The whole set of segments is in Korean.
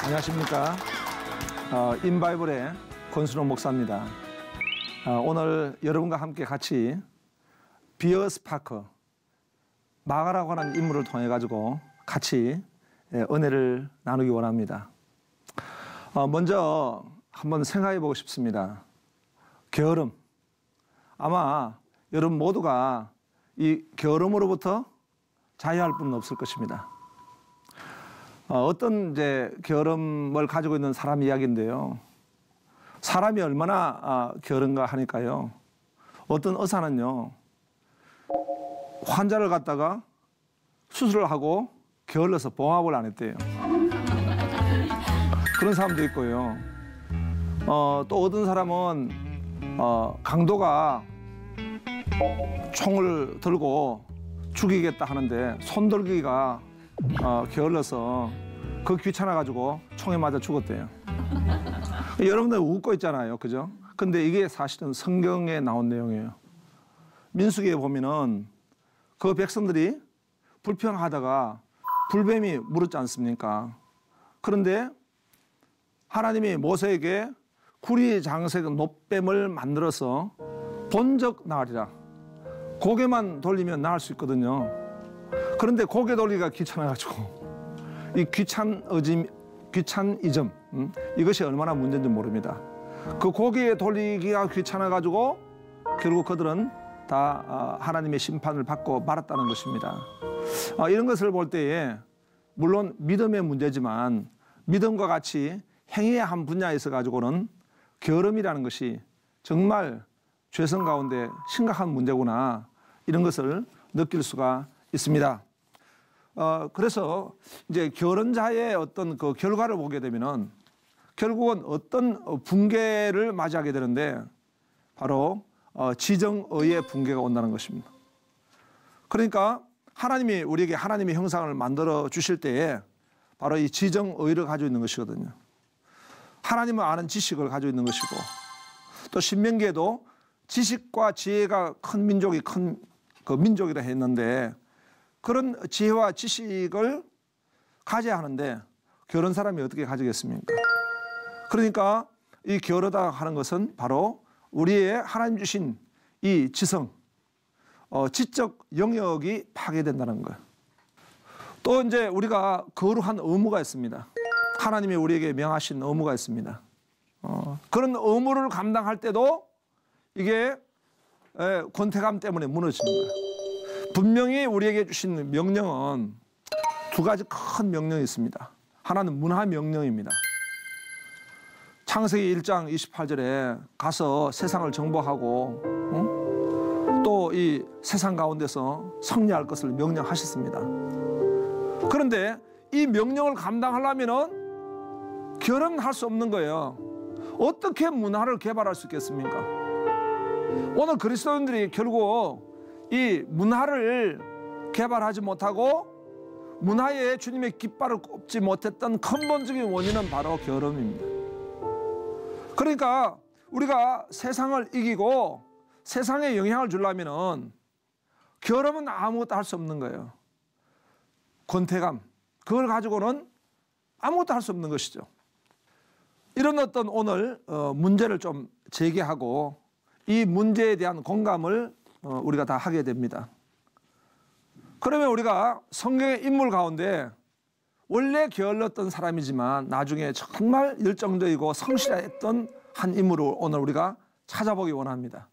안녕하십니까. 인바이블의 권순호 목사입니다. 오늘 여러분과 함께 같이 비어 스파크, 마가라고 하는 인물을 통해 가지고 같이 은혜를 나누기 원합니다. 먼저 한번 생각해 보고 싶습니다. 게으름. 아마 여러분 모두가 이 게으름으로부터 자유할 분은 없을 것입니다. 어떤 게으름을 가지고 있는 사람 이야기인데요. 사람이 얼마나 게으른가 하니까요. 어떤 의사는요, 환자를 갖다가 수술을 하고 게을러서 봉합을 안 했대요. 그런 사람도 있고요. 또 어떤 사람은 강도가 총을 들고 죽이겠다 하는데 손들기가 게을러서 그 귀찮아가지고 총에 맞아 죽었대요. 여러분들 웃고 있잖아요, 그죠? 근데 이게 사실은 성경에 나온 내용이에요. 민수기에 보면은 그 백성들이 불평하다가 불뱀이 물었지 않습니까? 그런데 하나님이 모세에게 구리 장색 놋뱀을 만들어서 본적 나으리라. 고개만 돌리면 나을 수 있거든요. 그런데 고개 돌리기가 귀찮아가지고 이 귀차니즘 이것이 얼마나 문제인지 모릅니다. 그 고개 돌리기가 귀찮아가지고 결국 그들은 다 하나님의 심판을 받고 말았다는 것입니다. 이런 것을 볼 때에 물론 믿음의 문제지만 믿음과 같이 행위의 한 분야에 있어 가지고는 게으름이라는 것이 정말 죄성 가운데 심각한 문제구나, 이런 것을 느낄 수가 있습니다. 그래서 이제 게으른 자의 어떤 그 결과를 보게 되면은 결국은 어떤 붕괴를 맞이하게 되는데 바로 지정의의 붕괴가 온다는 것입니다. 그러니까 하나님이 우리에게 하나님의 형상을 만들어 주실 때에 바로 이 지정의를 가지고 있는 것이거든요. 하나님을 아는 지식을 가지고 있는 것이고, 또 신명기에도 지식과 지혜가 큰 민족이 큰 그 민족이라 했는데 그런 지혜와 지식을 가져야 하는데 게으른 사람이 어떻게 가지겠습니까? 그러니까 이 게으르다 하는 것은 바로 우리의 하나님 주신 이 지성, 지적 영역이 파괴된다는 거예요. 또 이제 우리가 거룩한 의무가 있습니다. 하나님이 우리에게 명하신 의무가 있습니다. 그런 의무를 감당할 때도 이게 권태감 때문에 무너지는 거예요. 분명히 우리에게 주신 명령은 두 가지 큰 명령이 있습니다. 하나는 문화 명령입니다. 창세기 1장 28절에 가서 세상을 정복하고 또 이 세상 가운데서 승리할 것을 명령하셨습니다. 그런데 이 명령을 감당하려면은 게으름은 할 수 없는 거예요. 어떻게 문화를 개발할 수 있겠습니까? 오늘 그리스도인들이 결국 이 문화를 개발하지 못하고 문화에 주님의 깃발을 꼽지 못했던 근본적인 원인은 바로 게으름입니다. 그러니까 우리가 세상을 이기고 세상에 영향을 주려면은 게으름은 아무것도 할 수 없는 거예요. 권태감, 그걸 가지고는 아무것도 할 수 없는 것이죠. 이런 어떤 오늘 문제를 좀 제기하고 이 문제에 대한 공감을 우리가 다 하게 됩니다. 그러면 우리가 성경의 인물 가운데 원래 게을렀던 사람이지만 나중에 정말 열정적이고 성실했던 한 인물을 오늘 우리가 찾아보기 원합니다.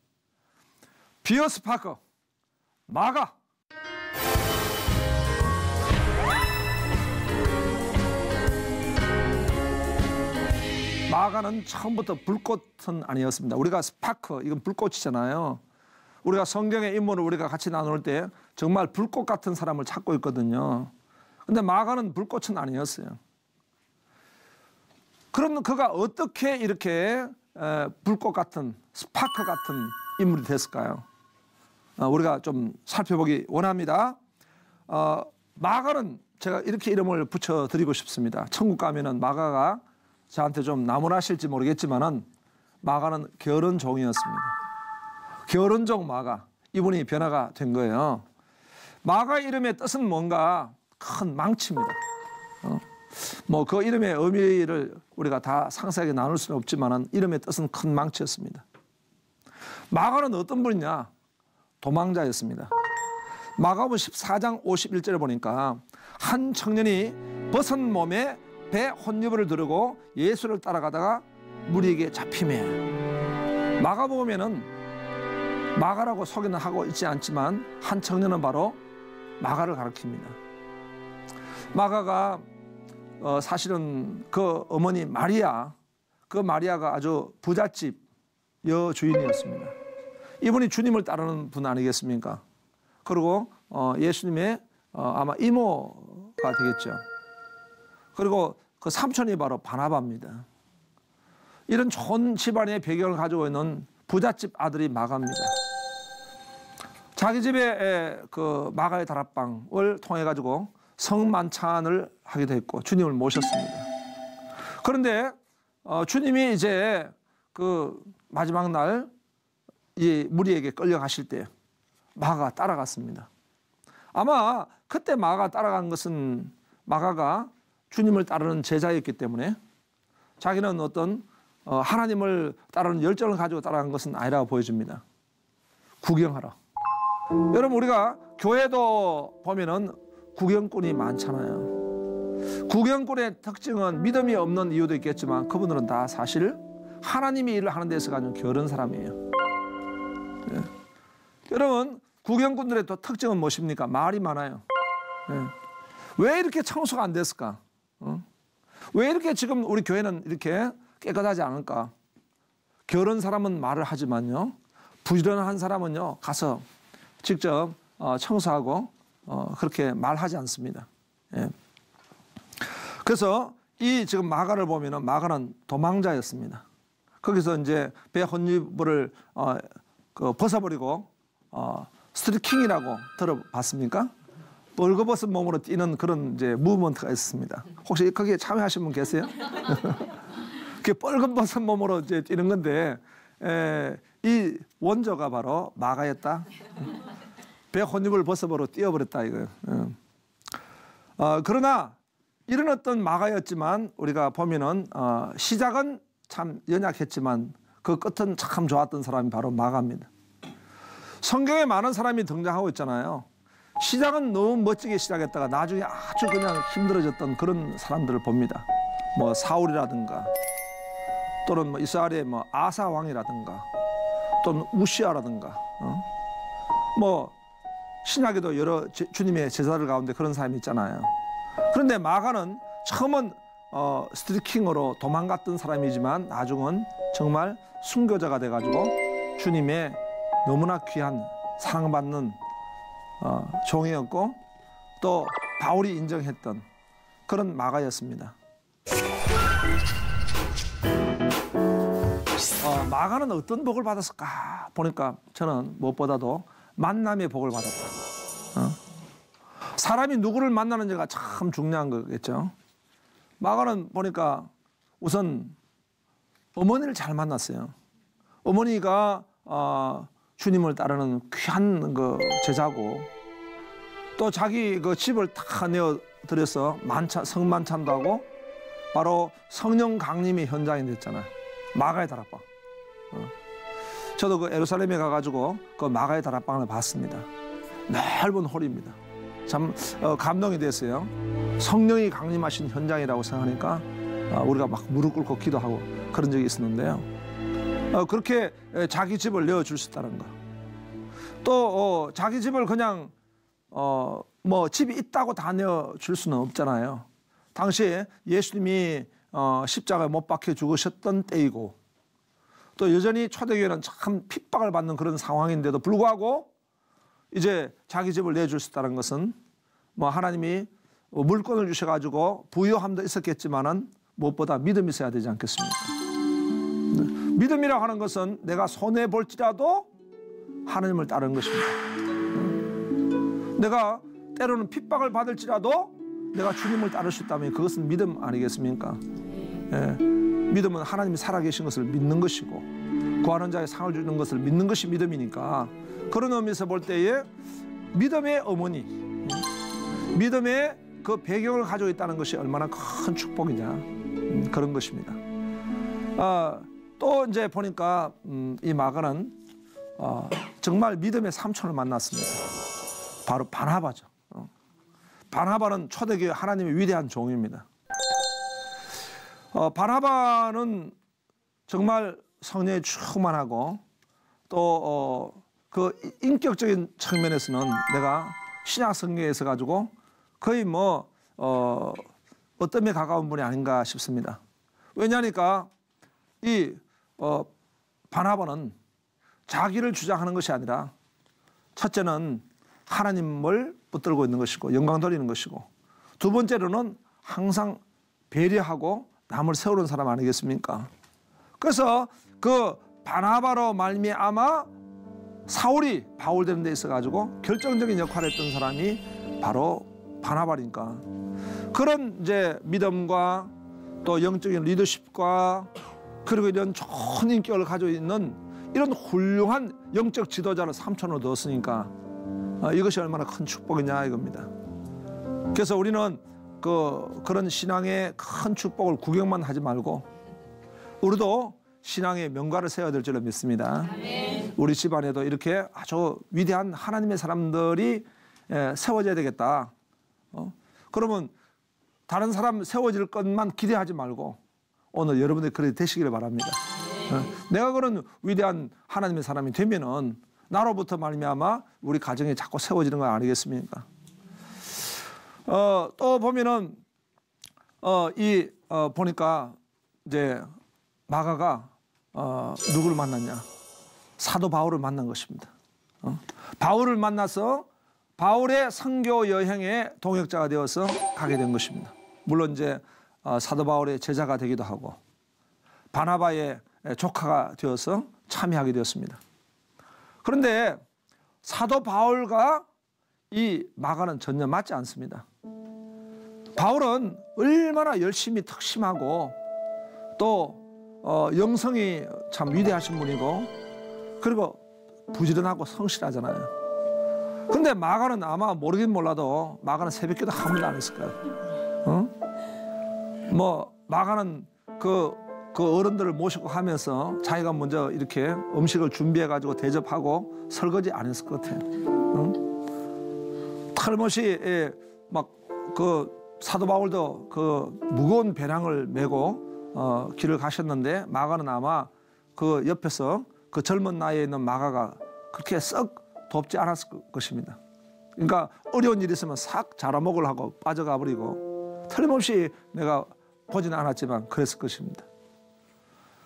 비어 스파크, 마가. 마가는 처음부터 불꽃은 아니었습니다. 우리가 스파크, 이건 불꽃이잖아요. 우리가 성경의 인물을 우리가 같이 나눌 때 정말 불꽃 같은 사람을 찾고 있거든요. 근데 마가는 불꽃은 아니었어요. 그럼 그가 어떻게 이렇게 불꽃 같은, 스파크 같은 인물이 됐을까요? 우리가 좀 살펴보기 원합니다. 마가는 제가 이렇게 이름을 붙여드리고 싶습니다. 천국 가면은 마가가 저한테 좀 나무라실지 모르겠지만은 마가는 게으른 종이었습니다. 게으른 종 마가, 이분이 변화가 된 거예요. 마가 이름의 뜻은 뭔가 큰 망치입니다. 뭐 그 이름의 의미를 우리가 다 상세하게 나눌 수는 없지만은 이름의 뜻은 큰 망치였습니다. 마가는 어떤 분이냐? 도망자였습니다. 마가복음 14장 51절에 보니까 한 청년이 벗은 몸에 배 혼유부를 두르고 예수를 따라가다가 무리에게 잡히매. 마가복음에는 마가라고 소개는 하고 있지 않지만 한 청년은 바로 마가를 가리킵니다. 마가가 사실은 그 어머니 마리아, 그 마리아가 아주 부잣집 여주인이었습니다. 이분이 주님을 따르는 분 아니겠습니까? 그리고 예수님의 아마 이모가 되겠죠. 그리고 그 삼촌이 바로 바나바입니다. 이런 좋은 집안의 배경을 가지고 있는 부잣집 아들이 마가입니다. 자기 집에 그 마가의 다락방을 통해 가지고 성만찬을 하게 됐고 주님을 모셨습니다. 그런데 주님이 이제 그 마지막 날 이 무리에게 끌려가실 때 마가가 따라갔습니다. 아마 그때 마가가 따라간 것은 마가가 주님을 따르는 제자였기 때문에 자기는 어떤 하나님을 따르는 열정을 가지고 따라간 것은 아니라고 보여집니다. 구경하라. 여러분 우리가 교회도 보면은 구경꾼이 많잖아요. 구경꾼의 특징은 믿음이 없는 이유도 있겠지만 그분들은 다 사실 하나님이 일을 하는 데서 가지고 게으른 사람이에요. 네. 여러분 구경꾼들의 또 특징은 무엇입니까? 말이 많아요. 네. 왜 이렇게 청소가 안 됐을까? 왜 이렇게 지금 우리 교회는 이렇게 깨끗하지 않을까? 게으른 사람은 말을 하지만요, 부지런한 사람은요 가서 직접 청소하고 그렇게 말하지 않습니다. 예. 그래서 이 지금 마가를 보면은 마가는 도망자였습니다. 거기서 이제 배 혼유부를 벗어버리고 스트리킹이라고 들어봤습니까? 벌거벗은 몸으로 뛰는 그런 이제 무브먼트가 있습니다. 혹시 거기에 참여하신 분 계세요? 그게 벌거벗은 몸으로 이제 뛰는 건데 이 원조가 바로 마가였다. 배 혼유부를 벗어버려 뛰어버렸다 이거예요. 그러나 이런 어떤 마가였지만 우리가 보면은 시작은 참 연약했지만 그 끝은 참 좋았던 사람이 바로 마가입니다. 성경에 많은 사람이 등장하고 있잖아요. 시작은 너무 멋지게 시작했다가 나중에 아주 그냥 힘들어졌던 그런 사람들을 봅니다. 뭐 사울이라든가 또는 뭐 이스라엘의 뭐 아사 왕이라든가 또는 우시아라든가 뭐 신약에도 여러 주님의 제자들 가운데 그런 사람이 있잖아요. 그런데 마가는 처음은 스트리킹으로 도망갔던 사람이지만 나중은 정말 순교자가 돼가지고 주님의 너무나 귀한 사랑받는 종이었고 또 바울이 인정했던 그런 마가였습니다. 마가는 어떤 복을 받았을까 보니까 저는 무엇보다도 만남의 복을 받았다. 사람이 누구를 만나는지가 참 중요한 거겠죠. 마가는 보니까 우선 어머니를 잘 만났어요. 어머니가 주님을 따르는 귀한 그 제자고 또 자기 그 집을 다 내어드려서 성만찬도 하고 바로 성령 강림의 현장이 됐잖아요. 마가의 다락방. 저도 그 예루살렘에 가가지고 그 마가의 다락방을 봤습니다. 넓은 홀입니다. 참 감동이 됐어요. 성령이 강림하신 현장이라고 생각하니까 우리가 막 무릎 꿇고 기도하고 그런 적이 있었는데요. 그렇게 자기 집을 내어줄 수 있다는 거. 또 자기 집을 그냥 뭐 집이 있다고 다 내어줄 수는 없잖아요. 당시에 예수님이 십자가에 못 박혀 죽으셨던 때이고 또 여전히 초대교회는 참 핍박을 받는 그런 상황인데도 불구하고 이제 자기 집을 내줄 수 있다는 것은 뭐 하나님이 물건을 주셔가지고 부유함도 있었겠지만은 무엇보다 믿음이 있어야 되지 않겠습니까? 믿음이라고 하는 것은 내가 손해 볼지라도 하나님을 따르는 것입니다. 내가 때로는 핍박을 받을지라도 내가 주님을 따를 수 있다면 그것은 믿음 아니겠습니까? 예. 믿음은 하나님이 살아계신 것을 믿는 것이고 구하는 자에 상을 주는 것을 믿는 것이 믿음이니까 그런 의미에서 볼 때에 믿음의 어머니, 믿음의 그 배경을 가지고 있다는 것이 얼마나 큰 축복이냐 그런 것입니다. 또 이제 보니까 이 마가는 정말 믿음의 삼촌을 만났습니다. 바로 바나바죠. 바나바는 초대교회 하나님의 위대한 종입니다. 바나바는 정말 성령에 충만하고 또 그 인격적인 측면에서는 내가 신약 성경에서 가지고 거의 뭐 어떤 데 가까운 분이 아닌가 싶습니다. 왜냐하니까 이 바나바는 자기를 주장하는 것이 아니라 첫째는 하나님을 붙들고 있는 것이고 영광 돌리는 것이고 두 번째로는 항상 배려하고 남을 세우는 사람 아니겠습니까? 그래서 그 바나바로 말미암아 사울이 바울 되는 데 있어 가지고 결정적인 역할을 했던 사람이 바로 바나바니까 그런 이제 믿음과 또 영적인 리더십과 그리고 이런 좋은 인격을 가지고 있는 이런 훌륭한 영적 지도자를 삼촌으로 두었으니까 이것이 얼마나 큰 축복이냐 이겁니다. 그래서 우리는 그런 신앙의 큰 축복을 구경만 하지 말고 우리도 신앙의 명가를 세워야 될 줄로 믿습니다. 우리 집안에도 이렇게 아주 위대한 하나님의 사람들이 세워져야 되겠다. 그러면 다른 사람 세워질 것만 기대하지 말고 오늘 여러분들이 그렇게 되시기를 바랍니다. 내가 그런 위대한 하나님의 사람이 되면은 나로부터 말미암아 우리 가정이 자꾸 세워지는 거 아니겠습니까? 또 보면은 보니까 이제 마가가 누구를 만났냐? 사도 바울을 만난 것입니다. 바울을 만나서 바울의 선교 여행의 동역자가 되어서 가게 된 것입니다. 물론 이제 사도 바울의 제자가 되기도 하고 바나바의 조카가 되어서 참여하게 되었습니다. 그런데 사도 바울과 이 마가는 전혀 맞지 않습니다. 바울은 얼마나 열심히 특심하고 또 영성이 참 위대하신 분이고 그리고 부지런하고 성실하잖아요. 근데 마가는 아마 모르긴 몰라도 마가는 새벽기도 한 번도 안 했을 거예요. 뭐 마가는 그 어른들을 모시고 하면서 자기가 먼저 이렇게 음식을 준비해 가지고 대접하고 설거지 안 했을 것 같아요. 털못이 막 그 사도 바울도 그 무거운 배낭을 메고 길을 가셨는데 마가는 아마 그 옆에서 그 젊은 나이에 있는 마가가 그렇게 썩 돕지 않았을 것입니다. 그러니까 어려운 일이 있으면 싹 자라목을 하고 빠져가 버리고 틀림없이 내가 보지는 않았지만 그랬을 것입니다.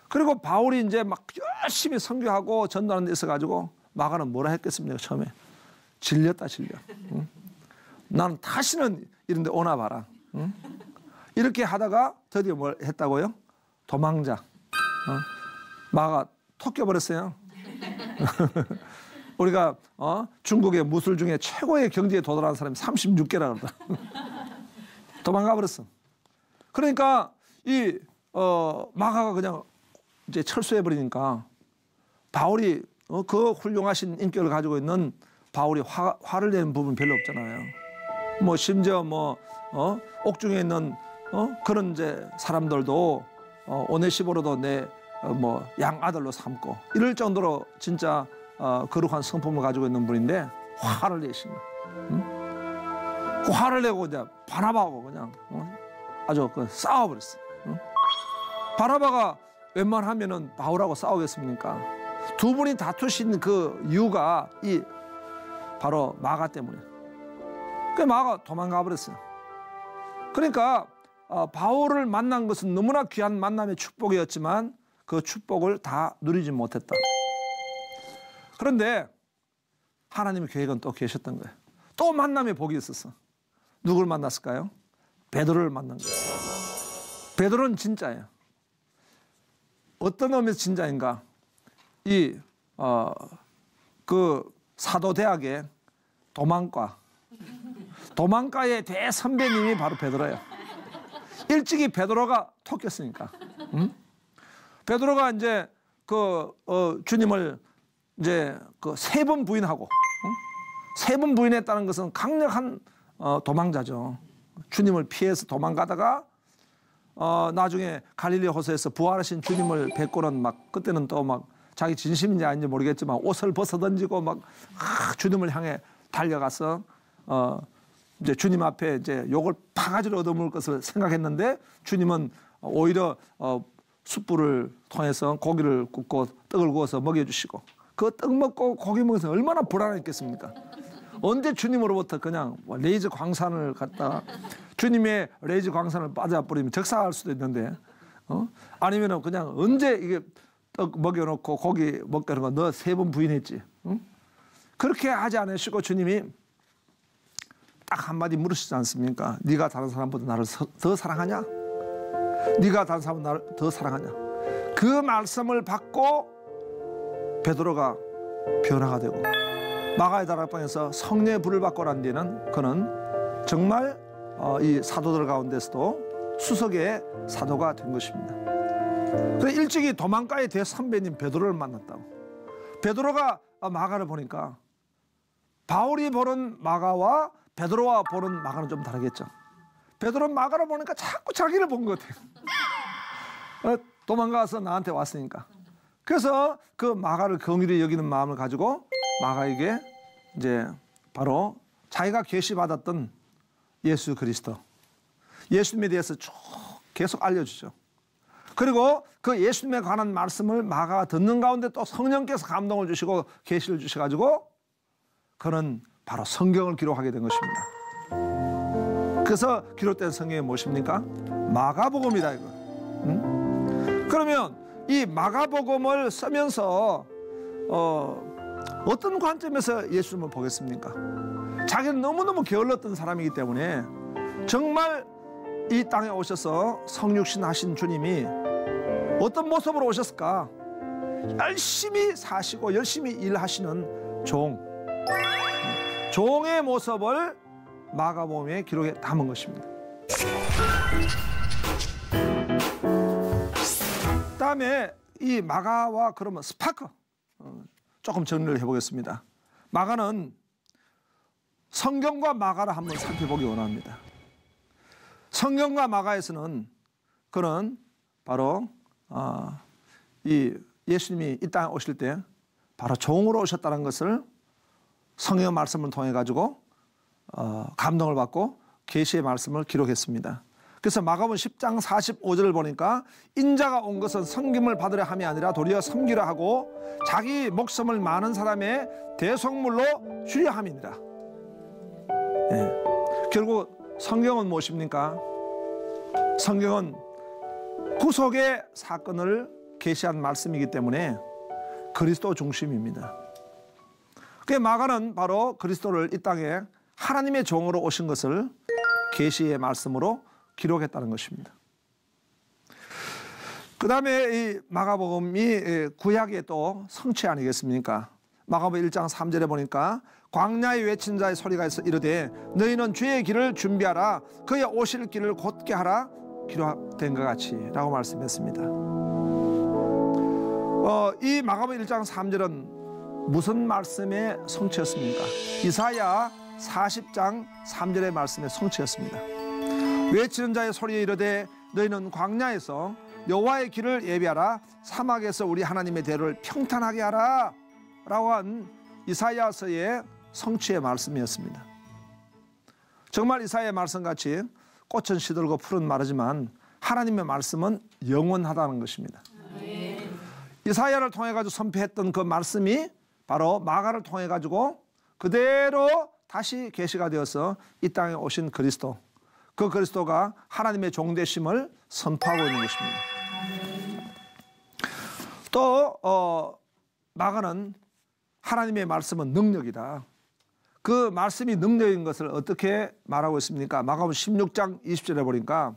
그리고 바울이 이제 막 열심히 선교하고 전도하는 데 있어가지고 마가는 뭐라 했겠습니까? 처음에 질렸다 질려. 응? 나는 다시는 이런 데 오나 봐라. 응? 이렇게 하다가 드디어 뭘 했다고요? 도망자. 마가 톡 껴버렸어요. 우리가 중국의 무술 중에 최고의 경지에 도달한 사람이 36개라 그러다. 도망가 버렸어. 그러니까 이 마가가 그냥 이제 철수해 버리니까 바울이 그 훌륭하신 인격을 가지고 있는 바울이 화를 내는 부분 별로 없잖아요. 뭐 심지어 뭐 옥중에 있는 그런 이제 사람들도 오네시보로도 내 뭐 양아들로 삼고 이럴 정도로 진짜 거룩한 성품을 가지고 있는 분인데 화를 내십니다. 그 화를 내고 이제 바나바하고 그냥 아주 싸워버렸어. 바나바가 웬만하면은 바울하고 싸우겠습니까? 두 분이 다투신 그 이유가 이 바로 마가 때문에. 그 마가 도망가 버렸어요. 그러니까 바울을 만난 것은 너무나 귀한 만남의 축복이었지만 그 축복을 다 누리지 못했다. 그런데 하나님의 계획은 또 계셨던 거예요. 또 만남의 복이 있었어. 누굴 만났을까요? 베드로를 만난 거예요. 베드로는 진짜예요. 어떤 의미에서 진짜인가? 그 사도대학의 도망과의 대선배님이 바로 베드로예요. 일찍이 베드로가 톡였으니까. 베드로가 이제 주님을 이제 세 번 부인하고 세 번 부인했다는 것은 강력한 도망자죠. 주님을 피해서 도망가다가 나중에 갈릴리 호수에서 부활하신 주님을 뵙고는 막 그때는 또 막 자기 진심인지 아닌지 모르겠지만 옷을 벗어 던지고 막 주님을 향해 달려가서 이제 주님 앞에 이제 욕을 바가지로 얻어먹을 것을 생각했는데 주님은 오히려 숯불을 통해서 고기를 굽고 떡을 구워서 먹여주시고 그 떡 먹고 고기 먹어서 얼마나 불안했겠습니까? 언제 주님으로부터 그냥 레이저 광산을 갖다 주님의 레이저 광산을 빠져버리면 적사할 수도 있는데 아니면은 그냥 언제 이게 떡 먹여놓고 고기 먹게 하는 거 너 3번 부인했지? 그렇게 하지 않으시고 주님이 딱 한마디 물으시지 않습니까? 네가 다른 사람보다 나를 더 사랑하냐? 네가 다른 사람보다 나를 더 사랑하냐? 그 말씀을 받고 베드로가 변화가 되고 마가의 다락방에서 성령의 불을 받고 난 뒤에는 그는 정말 이 사도들 가운데서도 수석의 사도가 된 것입니다. 그래서 일찍이 도망가의 대선배님 베드로를 만났다고. 베드로가 마가를 보니까 바울이 보는 마가와 베드로와 보는 마가는 좀 다르겠죠. 베드로는 마가를 보니까 자꾸 자기를 본 것 같아요. 도망가서 나한테 왔으니까. 그래서 그 마가를 긍휼히 여기는 마음을 가지고 마가에게 이제 바로 자기가 계시받았던 예수 그리스도, 예수님에 대해서 쭉 계속 알려주죠. 그리고 그 예수님에 관한 말씀을 마가가 듣는 가운데 또 성령께서 감동을 주시고 계시를 주셔가지고 그는 바로 성경을 기록하게 된 것입니다. 그래서 기록된 성경이 무엇입니까? 마가복음이다 이거. 그러면 이 마가복음을 쓰면서 어떤 관점에서 예수님을 보겠습니까? 자기는 너무너무 게을렀던 사람이기 때문에 정말 이 땅에 오셔서 성육신 하신 주님이 어떤 모습으로 오셨을까? 열심히 사시고 열심히 일하시는 종의 모습을 마가복음에 기록에 담은 것입니다. 그다음에 이 마가와 그러면 스파크 조금 정리를 해보겠습니다. 마가는 성경과 마가를 한번 살펴보기 원합니다. 성경과 마가에서는 그는 바로 이 예수님이 이 땅에 오실 때 바로 종으로 오셨다는 것을 성경 말씀을 통해 가지고 감동을 받고 계시의 말씀을 기록했습니다. 그래서 마가복음 10장 45절을 보니까 인자가 온 것은 섬김을 받으려 함이 아니라 도리어 섬기려 하고 자기 목숨을 많은 사람의 대속물로 주려 함이니라. 예. 결국 성경은 무엇입니까? 성경은 구속의 사건을 계시한 말씀이기 때문에 그리스도 중심입니다. 그 마가는 바로 그리스도를 이 땅에 하나님의 종으로 오신 것을 계시의 말씀으로 기록했다는 것입니다. 그 다음에 이 마가복음이 구약의 또 성취 아니겠습니까? 마가복음 1장 3절에 보니까 광야에 외친 자의 소리가 있어 이르되 너희는 주의 길을 준비하라 그의 오실 길을 곧게 하라 기록된 것 같이 라고 말씀했습니다. 이 마가복음 1장 3절은 무슨 말씀의 성취였습니까? 이사야 40장 3절의 말씀의 성취였습니다. 외치는 자의 소리에 이르되 너희는 광야에서 여호와의 길을 예비하라 사막에서 우리 하나님의 대로를 평탄하게 하라 라고 한 이사야서의 성취의 말씀이었습니다. 정말 이사야의 말씀같이 꽃은 시들고 풀은 마르지만 하나님의 말씀은 영원하다는 것입니다. 이사야를 통해 가지고 선포했던 그 말씀이 바로 마가를 통해 가지고 그대로 다시 계시가 되어서 이 땅에 오신 그리스도, 그 그리스도가 하나님의 종되심을 선포하고 있는 것입니다. 또 마가는 하나님의 말씀은 능력이다. 그 말씀이 능력인 것을 어떻게 말하고 있습니까? 마가복음 16장 20절에 보니까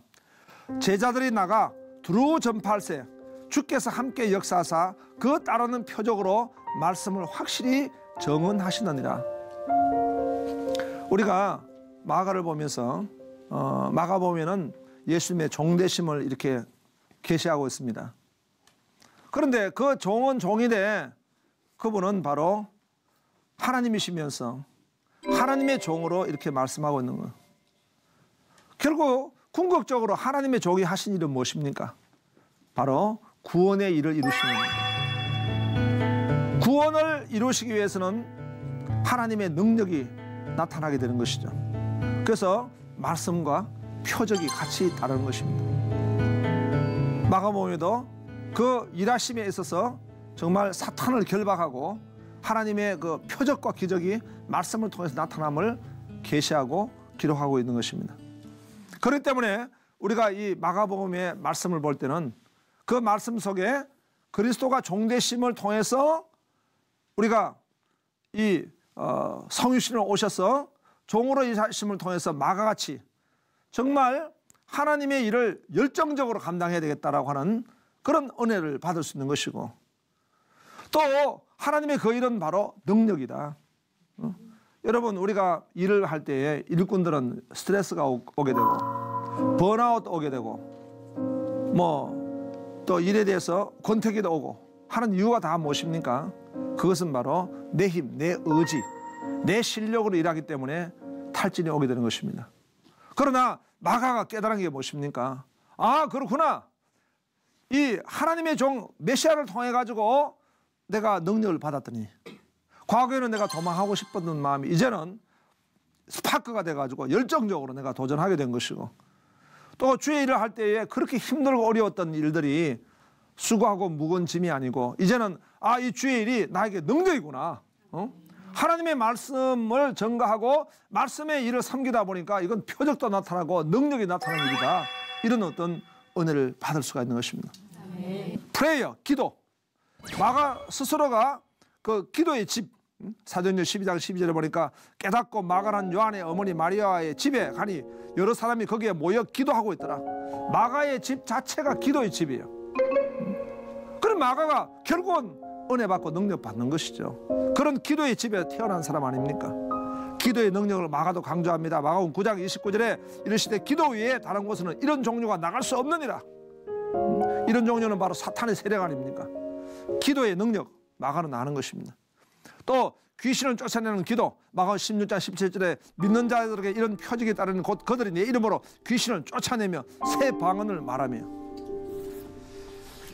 제자들이 나가 두루 전파할세 주께서 함께 역사하사 그 따르는 표적으로 말씀을 확실히 정언하시느니라. 우리가 마가를 보면서 마가복음에는 예수님의 종되심을 이렇게 계시하고 있습니다. 그런데 그 종은 종인데 그분은 바로 하나님이시면서 하나님의 종으로 이렇게 말씀하고 있는 거예요. 결국 궁극적으로 하나님의 종이 하신 일은 무엇입니까? 바로 구원의 일을 이루시는 겁니다. 구원을 이루시기 위해서는 하나님의 능력이 나타나게 되는 것이죠. 그래서 말씀과 표적이 같이 따르는 것입니다. 마가복음에도 그 일하심에 있어서 정말 사탄을 결박하고 하나님의 그 표적과 기적이 말씀을 통해서 나타남을 계시하고 기록하고 있는 것입니다. 그렇기 때문에 우리가 이 마가복음의 말씀을 볼 때는 그 말씀 속에 그리스도가 종되심을 통해서 우리가 이 성육신으로 오셔서 종으로 일하심을 통해서 마가같이 정말 하나님의 일을 열정적으로 감당해야 되겠다라고 하는 그런 은혜를 받을 수 있는 것이고, 또 하나님의 그 일은 바로 능력이다. 여러분, 우리가 일을 할 때에 일꾼들은 스트레스가 오게 되고 번아웃 오게 되고 뭐 또 일에 대해서 권태기도 오고 하는 이유가 다 무엇입니까? 그것은 바로 내 힘, 내 의지, 내 실력으로 일하기 때문에 탈진이 오게 되는 것입니다. 그러나 마가가 깨달은 게 무엇입니까? 아, 그렇구나. 이 하나님의 종 메시아를 통해 가지고 내가 능력을 받았더니, 과거에는 내가 도망하고 싶었던 마음이 이제는 스파크가 돼가지고 열정적으로 내가 도전하게 된 것이고, 또 주의 일을 할 때에 그렇게 힘들고 어려웠던 일들이 수고하고 무거운 짐이 아니고 이제는 아, 이 주의 일이 나에게 능력이구나. 하나님의 말씀을 전가하고 말씀의 일을 섬기다 보니까 이건 표적도 나타나고 능력이 나타나는 일이다. 이런 어떤 은혜를 받을 수가 있는 것입니다. 프레이어, 기도. 마가 스스로가 그 기도의 집, 사도행전 12장 12절에 보니까 깨닫고 마가란 요한의 어머니 마리아의 집에 가니 여러 사람이 거기에 모여 기도하고 있더라. 마가의 집 자체가 기도의 집이에요. 그럼 마가가 결국은 은혜 받고 능력 받는 것이죠. 그런 기도의 집에 태어난 사람 아닙니까? 기도의 능력을 마가도 강조합니다. 마가복음 9장 29절에 이르시되 기도 외에 다른 곳에는 이런 종류가 나갈 수 없느니라. 이런 종류는 바로 사탄의 세력 아닙니까? 기도의 능력, 마가는 아는 것입니다. 또 귀신을 쫓아내는 기도, 마가복음 16장 17절에 믿는 자들에게 이런 표적이 따르는 곧 그들이 내 이름으로 귀신을 쫓아내며 새 방언을 말하며.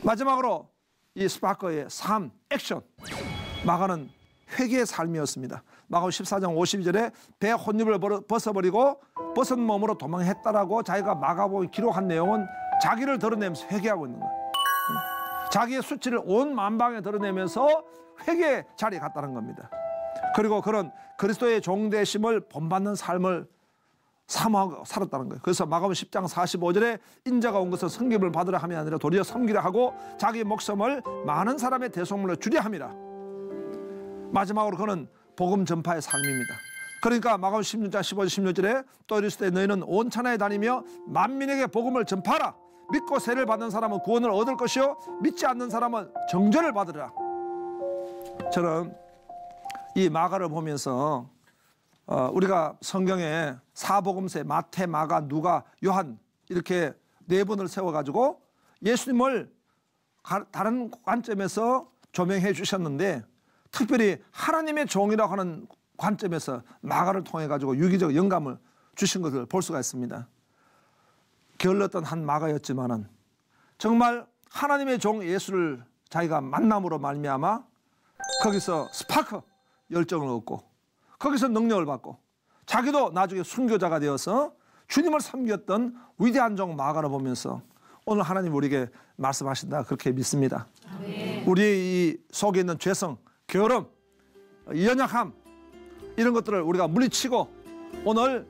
마지막으로 이 스파커의 삶, 액션, 마가는 회개의 삶이었습니다. 마가복음 14장 52절에 배 혼입을 벗어버리고 벗은 몸으로 도망했다라고 자기가 마가복음에 기록한 내용은 자기를 드러내면서 회개하고 있는 거예요. 자기의 수치를 온 만방에 드러내면서 회개의 자리에 갔다는 겁니다. 그리고 그런 그리스도의 종되심을 본받는 삶을 사모하고 살았다는 거예요. 그래서 마가복음 10장 45절에 인자가 온 것은 섬김을 받으라 함이 아니라 도리어 섬기라 하고 자기 목숨을 많은 사람의 대속물로 주려 함이라. 마지막으로 그는 복음 전파의 삶입니다. 그러니까 마가복음 16장 15절 16절에 또 이르시되 너희는 온 천하에 다니며 만민에게 복음을 전파하라. 믿고 세를 받는 사람은 구원을 얻을 것이요 믿지 않는 사람은 정죄를 받으리라. 저는 이 마가를 보면서 우리가 성경에 사복음서 마태, 마가, 누가, 요한 이렇게 네 분을 세워가지고 예수님을 다른 관점에서 조명해 주셨는데, 특별히 하나님의 종이라고 하는 관점에서 마가를 통해 가지고 유기적 영감을 주신 것을 볼 수가 있습니다. 게을렀던 한 마가였지만은 정말 하나님의 종 예수를 자기가 만남으로 말미암아 거기서 스파크 열정을 얻고 거기서 능력을 받고 자기도 나중에 순교자가 되어서 주님을 섬겼던 위대한 종 마가를 보면서 오늘 하나님 우리에게 말씀하신다 그렇게 믿습니다. 우리 이 속에 있는 죄성, 게으름, 연약함 이런 것들을 우리가 물리치고 오늘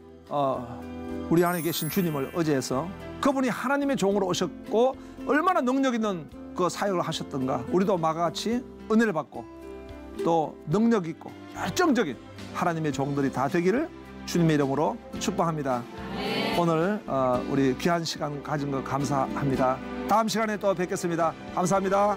우리 안에 계신 주님을 의지해서 그분이 하나님의 종으로 오셨고 얼마나 능력 있는 그 사역을 하셨던가 우리도 마가같이 은혜를 받고 또 능력 있고 열정적인 하나님의 종들이 다 되기를 주님의 이름으로 축복합니다. 오늘 우리 귀한 시간 가진 것 감사합니다. 다음 시간에 또 뵙겠습니다. 감사합니다.